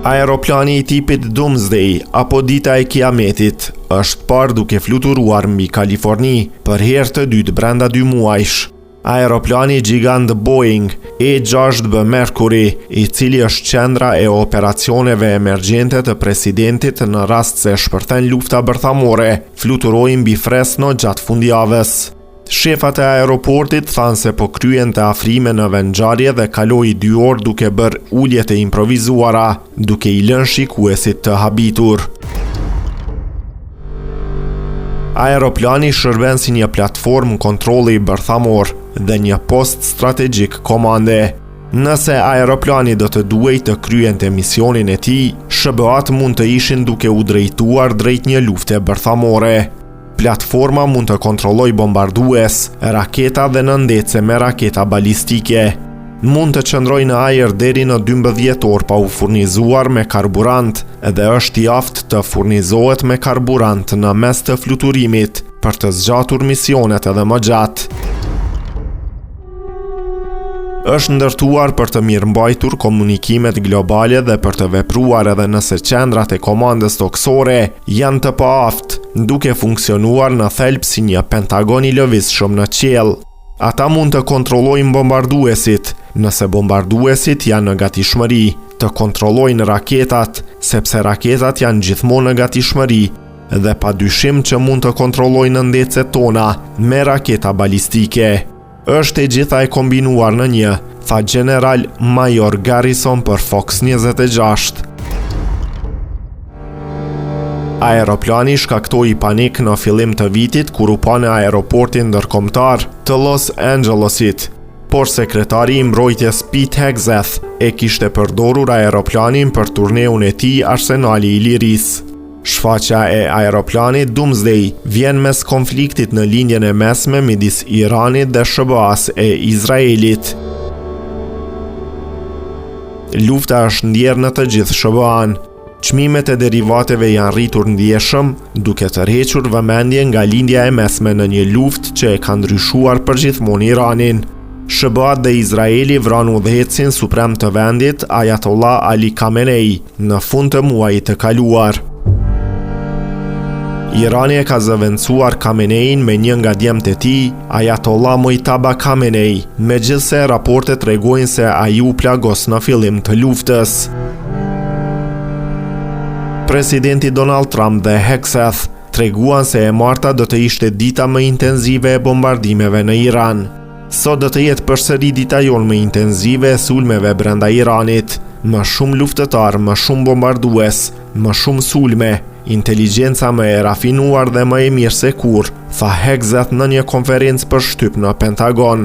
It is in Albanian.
Aeroplani i tipit Doomsday apo dita e Kiametit është parë duke fluturuar mbi Kaliforni për herë të dytë brenda 2 muajsh. Aeroplani gjigant Boeing E-6B Mercury, i cili është qendra e operacioneve emergjente të presidentit në rast se shpërthen lufta bërthamore, fluturoi mbi Fresno gjatë fundjavës. Shefat e aeroportit thanë se po kryen të afrime në vendngjarje dhe kaloi 2 orë duke bërë uljet e improvizuara, duke i lënë shikuesit të habitur. Aeroplani shërben si një platformë kontrolli bërthamor dhe një post strategjik komande. Nëse aeroplani do të duhej të kryente misionin e tij, SBA-t mund të ishin duke u drejtuar drejt një lufte bërthamore. Platforma mund të kontrolloj bombardues, raketa dhe nëndece me raketa balistike. Mund të qëndroj në ajër deri në 12 orë pa u furnizuar me karburant dhe është i aftë të furnizohet me karburant në mes të fluturimit për të zgjatur misionet edhe më gjatë. Është ndërtuar për të mirëmbajtur komunikimet globale dhe për të vepruar edhe nëse qendrat e komandës toksore janë të paaftë, duke funksionuar në thelb si një pentagon i lëvizshëm në qiell. Ata mund të kontrollojnë bombarduesit, nëse bombarduesit janë në gatishmëri, të kontrollojnë raketat, sepse raketat janë gjithmonë në gatishmëri, dhe padyshim që mund të kontrollojnë nëndecet tona me raketa balistike. Është e gjitha e kombinuar në një, tha General Major Garrison për Fox 26. Aeroplani shkaktoi panik në fillim të vitit kur u pa në aeroportin ndërkombëtar të Los Angelesit, por sekretari i mbrojtjes Pete Hegseth e kishte përdorur aeroplanin për turneun e tij Arsenali i Lirisë. Shfaqja e aeroplanit Doomsday vjen mes konfliktit në linjën e mesme midis Iranit dhe SBA-s e Izraelit. Lufta është ndjerë në të gjithë SBA-n. Çmimet e derivateve janë rritur ndjeshëm, duke tërhequr vëmendje nga lindja e mesme në një luftë që e ka ndryshuar përgjithmonë Iranin. SBA dhe Izraeli vranë udhëheqësin suprem të vendit Ayatollah Ali Khamenei në fund të muajit të kaluar. Irani e ka zëvendësuar Khamenein me një nga djemtë e tij, Ayatollah Mojtaba Khamenei, megjithse raportet tregojnë se ai u plagos në fillim të luftës. Presidenti Donald Trump dhe Hegseth treguan se e marta do të ishte dita më intenzive e bombardimeve në Iran. Sot do të jetë përsëri dita jonë më intenzive e sulmeve brenda Iranit, më shumë luftëtar, më shumë bombardues, më shumë sulme, inteligjenca më e rafinuar dhe më e mirë se kur, tha Hegseth në një konferencë për shtyp në Pentagon.